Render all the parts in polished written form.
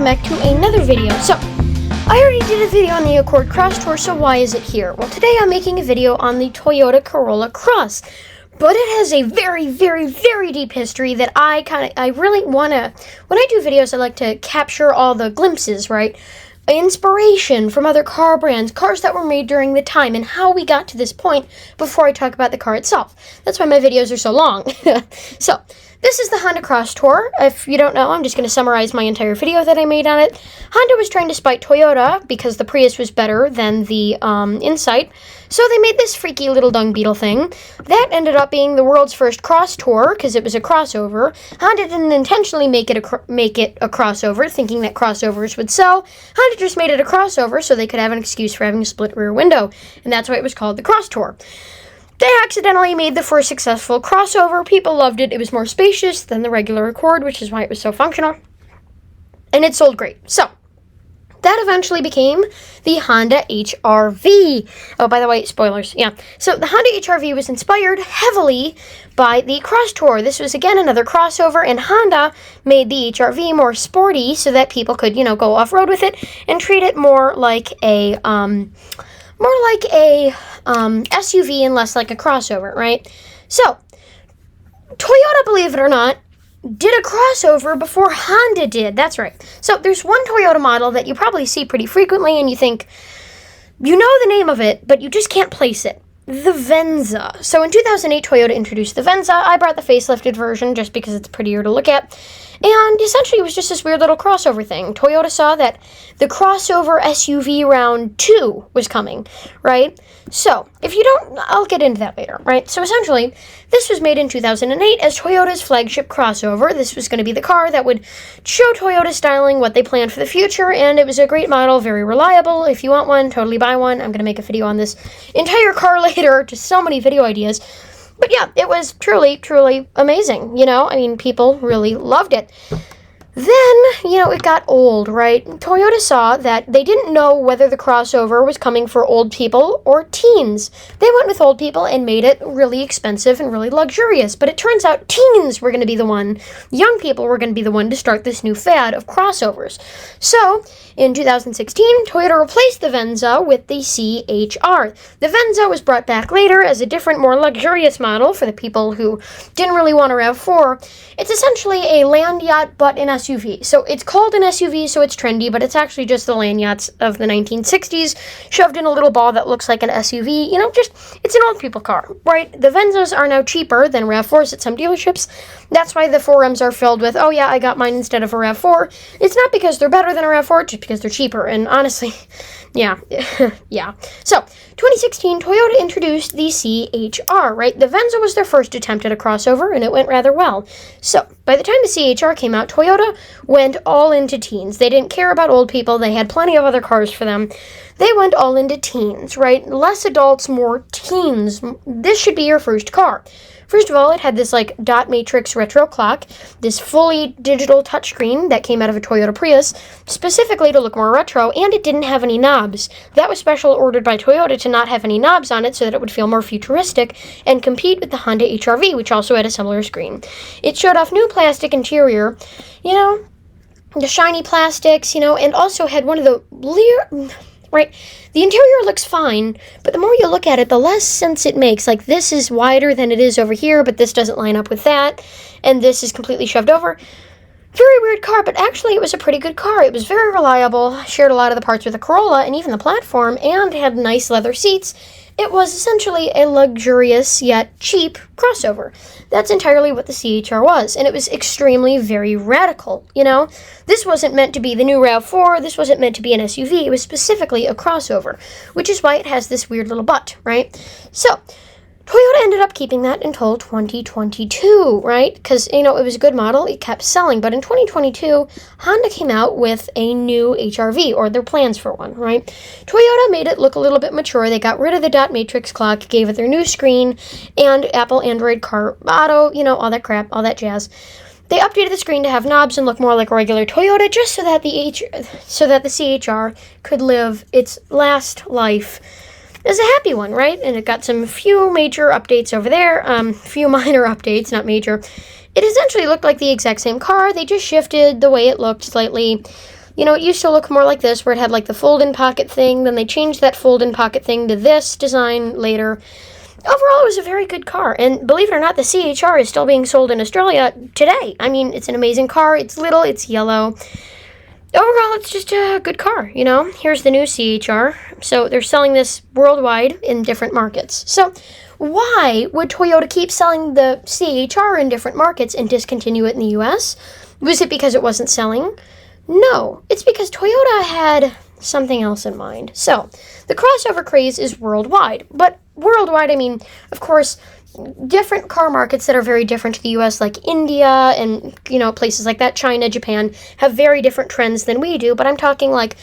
back to another video. So, I already did a video on the Accord Cross Tour, so why is it here? Well, today I'm making a video on the Toyota Corolla Cross, but it has a very, very, very deep history that I really want to, when I do videos, I like to capture all the glimpses, right? Inspiration from other car brands, cars that were made during the time, and how we got to this point before I talk about the car itself. That's why my videos are so long. So, this is the Honda Cross Tour. If you don't know, I'm just going to summarize my entire video that I made on it. Honda was trying to spite Toyota because the Prius was better than the Insight, so they made this freaky little dung beetle thing. That ended up being the world's first cross tour because it was a crossover. Honda didn't intentionally make it a crossover, thinking that crossovers would sell. Honda just made it a crossover so they could have an excuse for having a split rear window, and that's why it was called the Cross Tour. They accidentally made the first successful crossover. People loved it. It was more spacious than the regular Accord, which is why it was so functional. And it sold great. So, that eventually became the Honda HR-V. Oh, by the way, spoilers. Yeah. So, the Honda HR-V was inspired heavily by the Cross Tour. This was, again, another crossover, and Honda made the HR-V more sporty so that people could, go off-road with it and treat it more like a SUV and less like a crossover, right? So, Toyota, believe it or not, did a crossover before Honda did. That's right. So, there's one Toyota model that you probably see pretty frequently and you think, you know the name of it, but you just can't place it. The Venza. So, in 2008, Toyota introduced the Venza. I brought the facelifted version just because it's prettier to look at. And essentially, it was just this weird little crossover thing. Toyota saw that the crossover SUV round 2 was coming, right? So, if you don't, I'll get into that later, right? So, essentially, this was made in 2008 as Toyota's flagship crossover. This was going to be the car that would show Toyota styling, what they planned for the future, and it was a great model, very reliable. If you want one, totally buy one. I'm going to make a video on this entire car later, just so many video ideas. But yeah, it was truly, truly amazing, people really loved it. Then, it got old, right? Toyota saw that they didn't know whether the crossover was coming for old people or teens. They went with old people and made it really expensive and really luxurious. But it turns out teens were going to be the one, young people were going to be the one to start this new fad of crossovers. So, in 2016, Toyota replaced the Venza with the CHR. The Venza was brought back later as a different, more luxurious model for the people who didn't really want a RAV4. It's essentially a land yacht, but an SUV. So it's called an SUV, so it's trendy, but it's actually just the land yachts of the 1960s, shoved in a little ball that looks like an SUV. It's an old people car, right? The Venzas are now cheaper than RAV4s at some dealerships. That's why the forums are filled with, oh yeah, I got mine instead of a RAV4. It's not because they're better than a RAV4, just because they're cheaper, and honestly, yeah, yeah. So, 2016, Toyota introduced the CHR, right? The Venza was their first attempt at a crossover, and it went rather well. So, by the time the CHR came out, Toyota went all into teens. They didn't care about old people. They had plenty of other cars for them. They went all into teens, right? Less adults, more teens. This should be your first car. First of all, it had this dot matrix retro clock, this fully digital touchscreen that came out of a Toyota Prius, specifically to look more retro, and it didn't have any knobs. That was special ordered by Toyota to not have any knobs on it so that it would feel more futuristic and compete with the Honda HR-V, which also had a similar screen. It showed off new plastic interior, the shiny plastics, and also had one of the right? The interior looks fine, but the more you look at it, the less sense it makes. This is wider than it is over here, but this doesn't line up with that, and this is completely shoved over. Very weird car, but actually it was a pretty good car. It was very reliable, shared a lot of the parts with the Corolla, and even the platform, and had nice leather seats. It was essentially a luxurious yet cheap crossover. That's entirely what the CHR was, and it was extremely very radical, This wasn't meant to be the new RAV4, this wasn't meant to be an SUV, it was specifically a crossover, which is why it has this weird little butt, right? So, Toyota ended up keeping that until 2022, right? Because, it was a good model, it kept selling. But in 2022, Honda came out with a new HR-V, or their plans for one, right? Toyota made it look a little bit mature. They got rid of the dot matrix clock, gave it their new screen, and Apple Android Car Auto, all that crap, all that jazz. They updated the screen to have knobs and look more like a regular Toyota, just so that the CHR could live its last life as a happy one, right? And it got some few major updates over there, few minor updates, not major. It essentially looked like the exact same car. They just shifted the way it looked slightly. You know, it used to look more like this, where it had like the fold-in pocket thing. Then they changed that fold-in pocket thing to this design later. Overall, it was a very good car, and believe it or not, the CHR is still being sold in Australia today. I mean, it's an amazing car. It's little, it's yellow. Overall, it's just a good car, you know? Here's the new CHR. So they're selling this worldwide in different markets. So why would Toyota keep selling the CHR in different markets and discontinue it in the US? Was it because it wasn't selling? No, it's because Toyota had something else in mind. So the crossover craze is worldwide, but worldwide, I mean, of course, different car markets that are very different to the US, like India and, you know, places like that, China, Japan, have very different trends than we do, but I'm talking like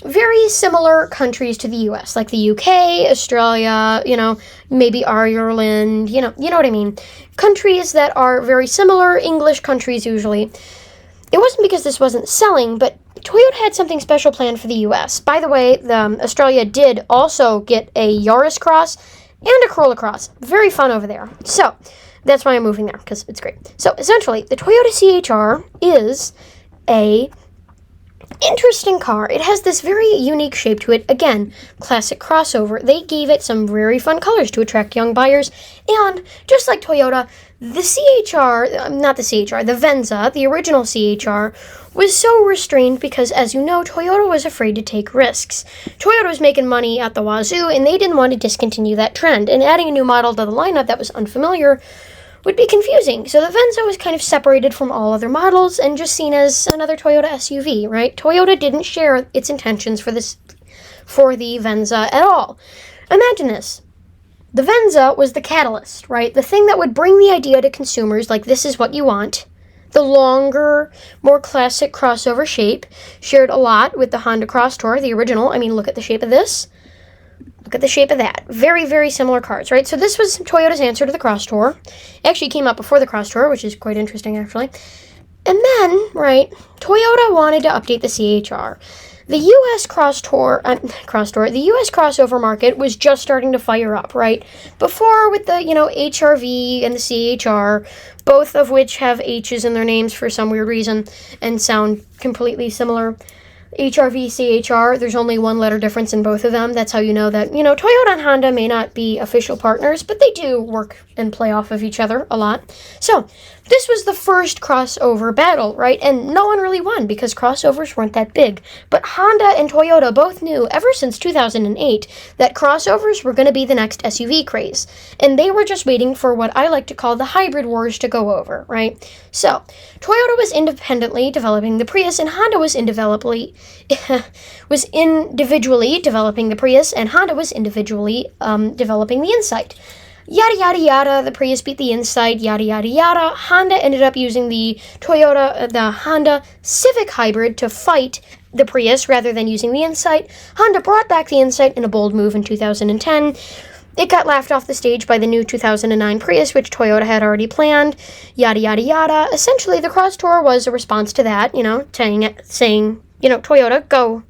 very similar countries to the US, like the UK, Australia, you know, maybe Ireland, you know what I mean. Countries that are very similar, English countries usually. It wasn't because this wasn't selling, but Toyota had something special planned for the US. By the way, Australia did also get a Yaris Cross and a Corolla Cross. Very fun over there. So, that's why I'm moving there, because it's great. So, essentially, the Toyota CHR is a interesting car. It has this very unique shape to it. Again, classic crossover. They gave it some very fun colors to attract young buyers. And just like Toyota, the Venza, the original CHR, was so restrained because, as you know, Toyota was afraid to take risks. Toyota was making money at the wazoo, and they didn't want to discontinue that trend. And adding a new model to the lineup that was unfamiliar would be confusing. So the Venza was kind of separated from all other models and just seen as another Toyota SUV, right? Toyota didn't share its intentions for the Venza at all. Imagine this. The Venza was the catalyst, right? The thing that would bring the idea to consumers, like, this is what you want. The longer, more classic crossover shape shared a lot with the Honda Cross Tour, the original. I mean, look at the shape of this. Look at the shape of that. Very, very similar cars, right? So this was Toyota's answer to the Cross Tour. It actually came out before the Cross Tour, which is quite interesting, actually. And then, right, Toyota wanted to update the CHR. The U.S. the U.S. crossover market was just starting to fire up, right? Before with the, HRV and the CHR, both of which have H's in their names for some weird reason and sound completely similar. HRV, CHR, there's only one letter difference in both of them. That's how you know that, Toyota and Honda may not be official partners, but they do work and play off of each other a lot. So, this was the first crossover battle, right? And no one really won because crossovers weren't that big. But Honda and Toyota both knew ever since 2008 that crossovers were going to be the next SUV craze. And they were just waiting for what I like to call the hybrid wars to go over, right? So, Toyota was independently developing the Prius and Honda was individually developing the Prius and Honda was individually developing the Insight. Yada, yada, yada, the Prius beat the Insight, yada, yada, yada. Honda ended up using the Honda Civic Hybrid to fight the Prius rather than using the Insight. Honda brought back the Insight in a bold move in 2010. It got laughed off the stage by the new 2009 Prius, which Toyota had already planned, yada, yada, yada. Essentially, the Cross Tour was a response to that, saying, Toyota, go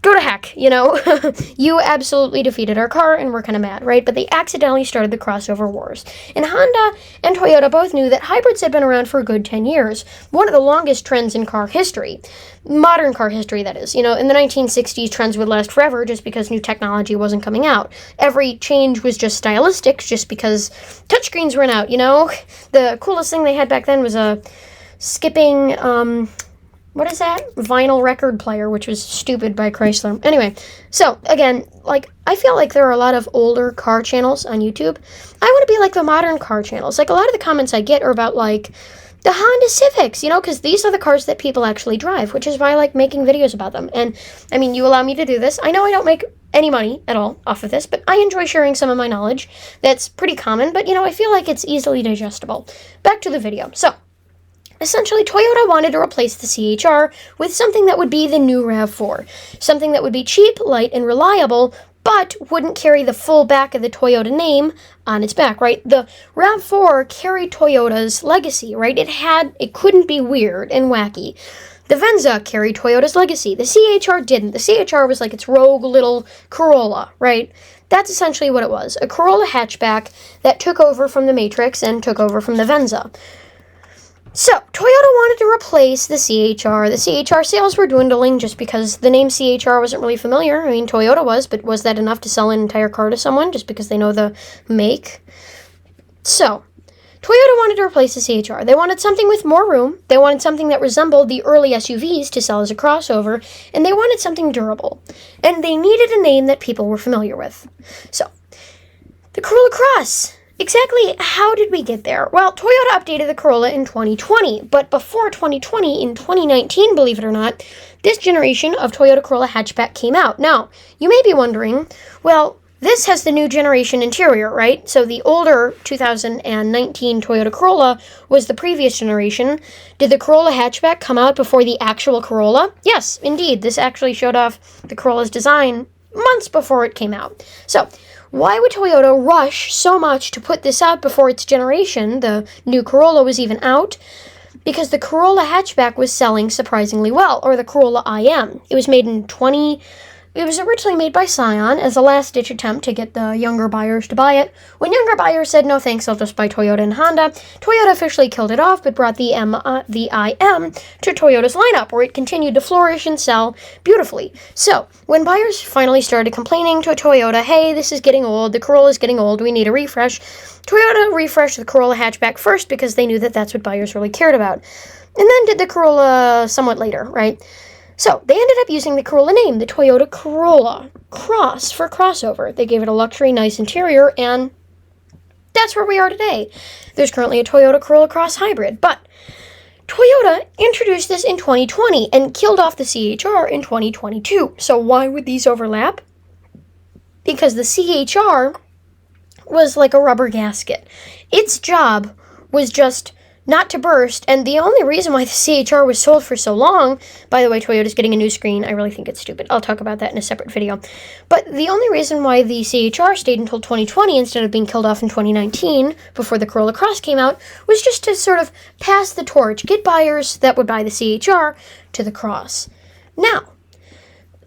to heck, you absolutely defeated our car and we're kind of mad, right? But they accidentally started the crossover wars. And Honda and Toyota both knew that hybrids had been around for a good 10 years. One of the longest trends in car history. Modern car history, that is. In the 1960s, trends would last forever just because new technology wasn't coming out. Every change was just stylistic just because touchscreens weren't out, The coolest thing they had back then was a skipping, what is that? Vinyl record player, which was stupid by Chrysler. Anyway, so, again, I feel like there are a lot of older car channels on YouTube. I want to be like the modern car channels. A lot of the comments I get are about, the Honda Civics, because these are the cars that people actually drive, which is why I like making videos about them. And, you allow me to do this. I know I don't make any money at all off of this, but I enjoy sharing some of my knowledge. That's pretty common, but, I feel like it's easily digestible. Back to the video. So, essentially, Toyota wanted to replace the CHR with something that would be the new RAV4. Something that would be cheap, light, and reliable, but wouldn't carry the full back of the Toyota name on its back, right? The RAV4 carried Toyota's legacy, right? It couldn't be weird and wacky. The Venza carried Toyota's legacy. The CHR didn't. The CHR was like its rogue little Corolla, right? That's essentially what it was. A Corolla hatchback that took over from the Matrix and took over from the Venza. So, Toyota wanted to replace the CHR. The CHR sales were dwindling just because the name CHR wasn't really familiar. I mean, Toyota was, but was that enough to sell an entire car to someone just because they know the make? So, Toyota wanted to replace the CHR. They wanted something with more room, they wanted something that resembled the early SUVs to sell as a crossover, and they wanted something durable. And they needed a name that people were familiar with. So, the Corolla Cross. Exactly how did we get there? Well, Toyota updated the Corolla in 2020, but before 2020, in 2019, believe it or not, this generation of Toyota Corolla hatchback came out. Now, you may be wondering, well, this has the new generation interior, right? So the older 2019 Toyota Corolla was the previous generation. Did the Corolla hatchback come out before the actual Corolla? Yes, indeed. This actually showed off the Corolla's design months before it came out. So, why would Toyota rush so much to put this out before its generation, the new Corolla, was even out? Because the Corolla hatchback was selling surprisingly well, or the Corolla IM. It was originally made by Scion as a last-ditch attempt to get the younger buyers to buy it. When younger buyers said, no thanks, I'll just buy Toyota and Honda, Toyota officially killed it off, but brought the IM to Toyota's lineup, where it continued to flourish and sell beautifully. So, when buyers finally started complaining to Toyota, hey, this is getting old, the Corolla's getting old, we need a refresh, Toyota refreshed the Corolla hatchback first because they knew that that's what buyers really cared about. And then did the Corolla somewhat later, right? So, they ended up using the Corolla name, the Toyota Corolla Cross, for crossover. They gave it a luxury, nice interior, and that's where we are today. There's currently a Toyota Corolla Cross Hybrid, but Toyota introduced this in 2020 and killed off the CHR in 2022. So why would these overlap? Because the CHR was like a rubber gasket. Its job was just not to burst, and the only reason why the CHR was sold for so long, by the way, Toyota's getting a new screen, I really think it's stupid, I'll talk about that in a separate video, but the only reason why the CHR stayed until 2020 instead of being killed off in 2019, before the Corolla Cross came out, was just to sort of pass the torch, get buyers that would buy the CHR to the Cross. Now,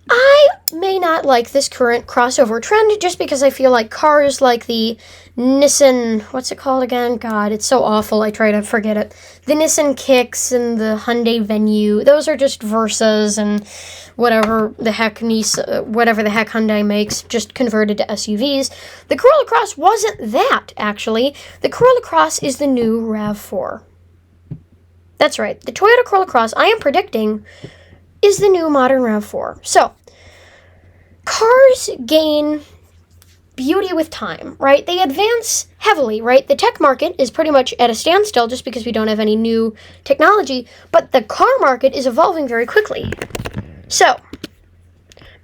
I may not like this current crossover trend just because I feel like cars like the Nissan, what's it called again? God, it's so awful, I try to forget it. The Nissan Kicks and the Hyundai Venue, those are just Versas and whatever the heck Hyundai makes, just converted to SUVs. The Corolla Cross wasn't that, actually. The Corolla Cross is the new RAV4. That's right, the Toyota Corolla Cross, I am predicting, is the new modern RAV4. So, cars gain beauty with time, right? They advance heavily, right? The tech market is pretty much at a standstill just because we don't have any new technology, but the car market is evolving very quickly. So,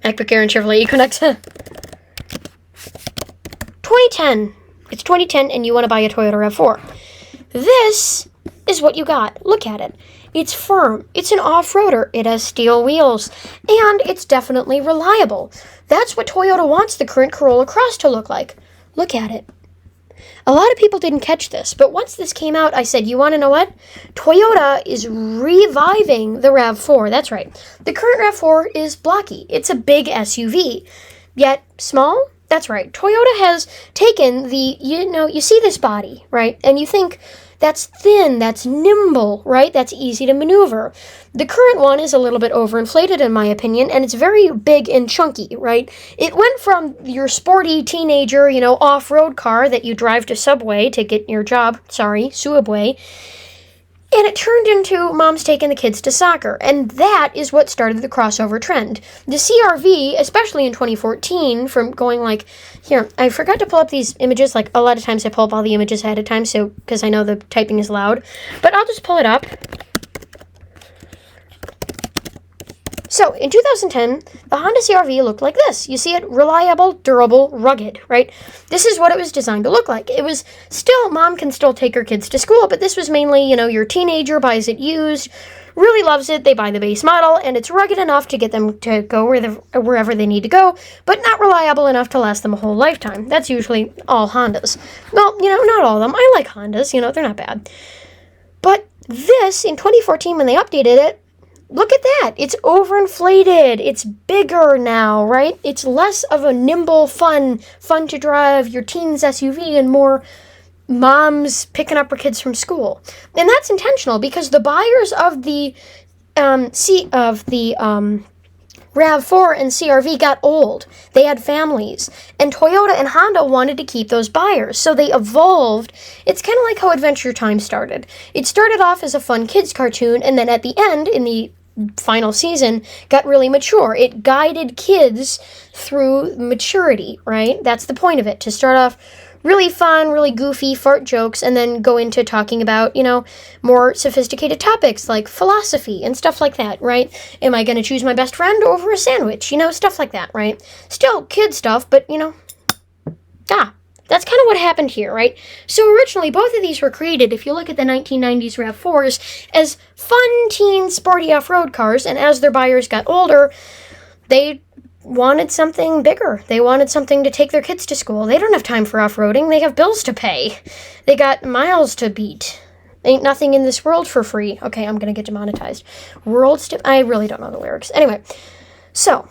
MacBook Air and Chevrolet Equinox. 2010. It's 2010 and you want to buy a Toyota RAV4. This is what you got. Look at it. It's firm, it's an off-roader, it has steel wheels, and it's definitely reliable. That's what Toyota wants the current Corolla Cross to look like. Look at it. A lot of people didn't catch this, but once this came out, I said, you want to know what? Toyota is reviving the RAV4. That's right. The current RAV4 is blocky. It's a big SUV, yet small. That's right. Toyota has taken you see this body, right? And you think, that's thin, that's nimble, right? That's easy to maneuver. The current one is a little bit overinflated in my opinion, and it's very big and chunky, right? It went from your sporty teenager, off-road car that you drive to Subway to get your job, Subway, and it turned into mom's taking the kids to soccer, and that is what started the crossover trend. The CR-V, especially in 2014, from going here, I forgot to pull up these images, a lot of times I pull up all the images ahead of time, because I know the typing is loud, but I'll just pull it up. So, in 2010, the Honda CR-V looked like this. You see it? Reliable, durable, rugged, right? This is what it was designed to look like. It was mom can still take her kids to school, but this was mainly, your teenager buys it used, really loves it, they buy the base model, and it's rugged enough to get them to go wherever they need to go, but not reliable enough to last them a whole lifetime. That's usually all Hondas. Well, not all of them. I like Hondas, they're not bad. But this, in 2014, when they updated it, look at that. It's overinflated. It's bigger now, right? It's less of a nimble, fun to drive your teen's SUV and more moms picking up her kids from school. And that's intentional because the buyers of the RAV4 and CRV got old. They had families. And Toyota and Honda wanted to keep those buyers. So they evolved. It's kind of like how Adventure Time started. It started off as a fun kids cartoon, and then at the end, in the final season, got really mature. It guided kids through maturity, right? That's the point of it, to start off really fun, really goofy fart jokes, and then go into talking about, more sophisticated topics like philosophy and stuff like that, right? Am I going to choose my best friend over a sandwich? Stuff like that, right? Still kid stuff, but, that's kind of what happened here, right? So originally, both of these were created, if you look at the 1990s RAV4s, as fun, teen, sporty off-road cars, and as their buyers got older, they wanted something bigger. They wanted something to take their kids to school. They don't have time for off-roading. They have bills to pay. They got miles to beat. Ain't nothing in this world for free. Okay, I'm going to get demonetized. I really don't know the lyrics. Anyway, so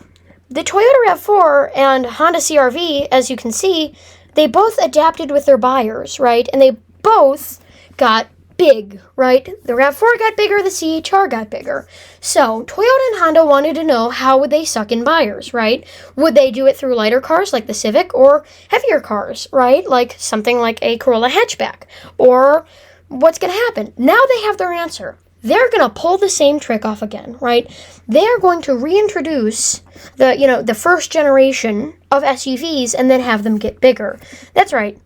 the Toyota RAV4 and Honda CRV, as you can see, they both adapted with their buyers, right? And they both got big, right? The RAV4 got bigger, the CHR got bigger. So, Toyota and Honda wanted to know how would they suck in buyers, right? Would they do it through lighter cars like the Civic, or heavier cars, right? Like something like a Corolla hatchback. Or what's going to happen? Now they have their answer. They're going to pull the same trick off again, right? They're going to reintroduce the first generation of SUVs and then have them get bigger. That's right.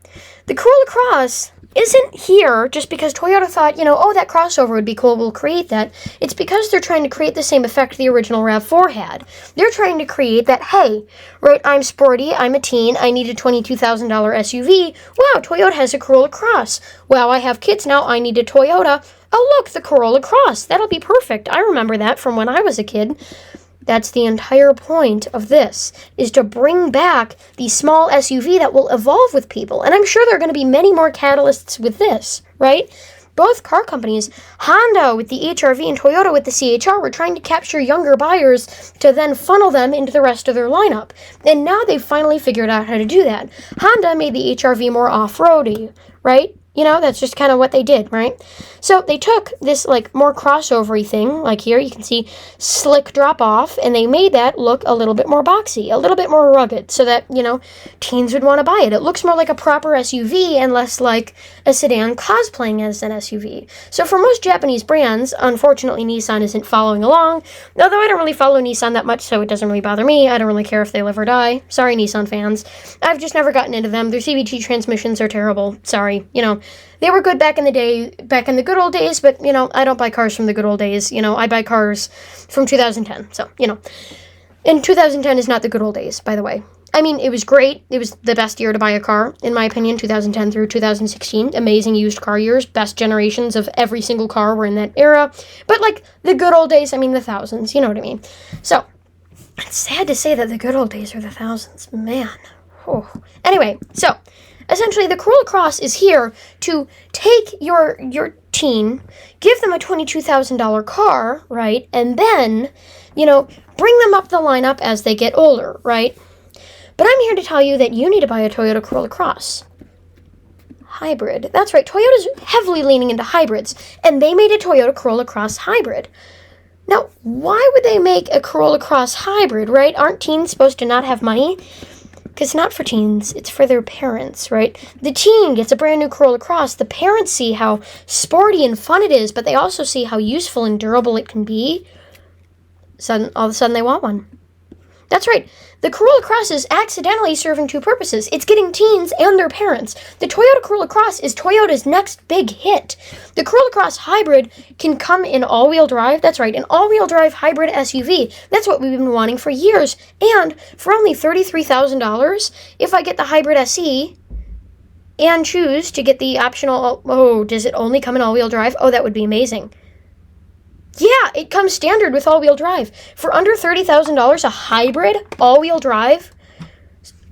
The Corolla Cross isn't here just because Toyota thought, that crossover would be cool, we'll create that. It's because they're trying to create the same effect the original RAV4 had. They're trying to create that, hey, right, I'm sporty, I'm a teen, I need a $22,000 SUV. Wow, Toyota has a Corolla Cross. Wow, I have kids now, I need a Toyota. Oh, look, the Corolla Cross. That'll be perfect. I remember that from when I was a kid. That's the entire point of this, is to bring back the small SUV that will evolve with people. And I'm sure there are going to be many more catalysts with this, right? Both car companies, Honda with the HR-V and Toyota with the CHR, were trying to capture younger buyers to then funnel them into the rest of their lineup. And now they've finally figured out how to do that. Honda made the HR-V more off-roady, right? That's just kind of what they did, right? So they took this, more crossover-y thing, like here, you can see slick drop-off, and they made that look a little bit more boxy, a little bit more rugged, so that, teens would want to buy it. It looks more like a proper SUV and less like a sedan cosplaying as an SUV. So for most Japanese brands, unfortunately, Nissan isn't following along, although I don't really follow Nissan that much, so it doesn't really bother me. I don't really care if they live or die. Sorry, Nissan fans. I've just never gotten into them. Their CVT transmissions are terrible. Sorry, they were good back in the good old days, but, I don't buy cars from the good old days. I buy cars from 2010. So, and 2010 is not the good old days, by the way. I mean, it was great. It was the best year to buy a car, in my opinion, 2010 through 2016. Amazing used car years. Best generations of every single car were in that era. But, the good old days, I mean, the thousands. You know what I mean? So, it's sad to say that the good old days are the thousands. Man. Oh. Anyway, so essentially, the Corolla Cross is here to take your teen, give them a $22,000 car, right, and then, bring them up the lineup as they get older, right? But I'm here to tell you that you need to buy a Toyota Corolla Cross. Hybrid. That's right, Toyota's heavily leaning into hybrids, and they made a Toyota Corolla Cross hybrid. Now, why would they make a Corolla Cross hybrid, right? Aren't teens supposed to not have money? Because it's not for teens, it's for their parents, right? The teen gets a brand new Corolla Cross. The parents see how sporty and fun it is, but they also see how useful and durable it can be. All of a sudden, they want one. That's right. The Corolla Cross is accidentally serving two purposes. It's getting teens and their parents. The Toyota Corolla Cross is Toyota's next big hit. The Corolla Cross hybrid can come in all-wheel drive. That's right, an all-wheel drive hybrid SUV. That's what we've been wanting for years. And for only $33,000, if I get the hybrid SE and choose to get the optional, does it only come in all-wheel drive? Oh, that would be amazing. Yeah, it comes standard with all-wheel drive. For under $30,000, a hybrid all-wheel drive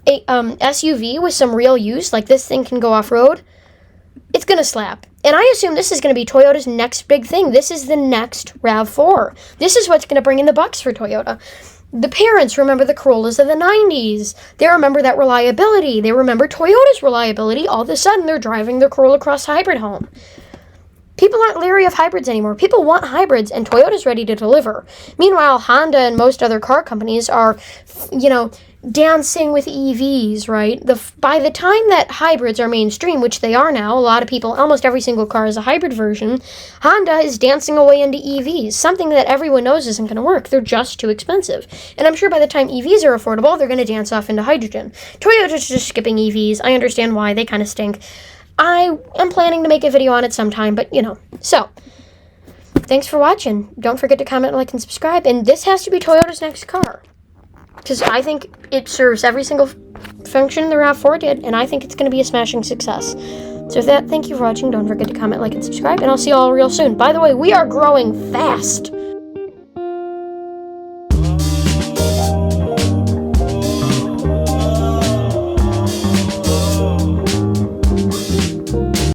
SUV with some real use, like this thing can go off-road, it's going to slap. And I assume this is going to be Toyota's next big thing. This is the next RAV4. This is what's going to bring in the bucks for Toyota. The parents remember the Corollas of the 90s. They remember that reliability. They remember Toyota's reliability. All of a sudden, they're driving their Corolla Cross hybrid home. People aren't leery of hybrids anymore. People want hybrids, and Toyota's ready to deliver. Meanwhile, Honda and most other car companies are, dancing with EVs, right? By the time that hybrids are mainstream, which they are now, a lot of people, almost every single car is a hybrid version, Honda is dancing away into EVs, something that everyone knows isn't going to work. They're just too expensive. And I'm sure by the time EVs are affordable, they're going to dance off into hydrogen. Toyota's just skipping EVs. I understand why. They kind of stink. I am planning to make a video on it sometime, but, So, thanks for watching. Don't forget to comment, like, and subscribe. And this has to be Toyota's next car, because I think it serves every single function the RAV4 did, and I think it's going to be a smashing success. So with that, thank you for watching. Don't forget to comment, like, and subscribe, and I'll see you all real soon. By the way, we are growing fast.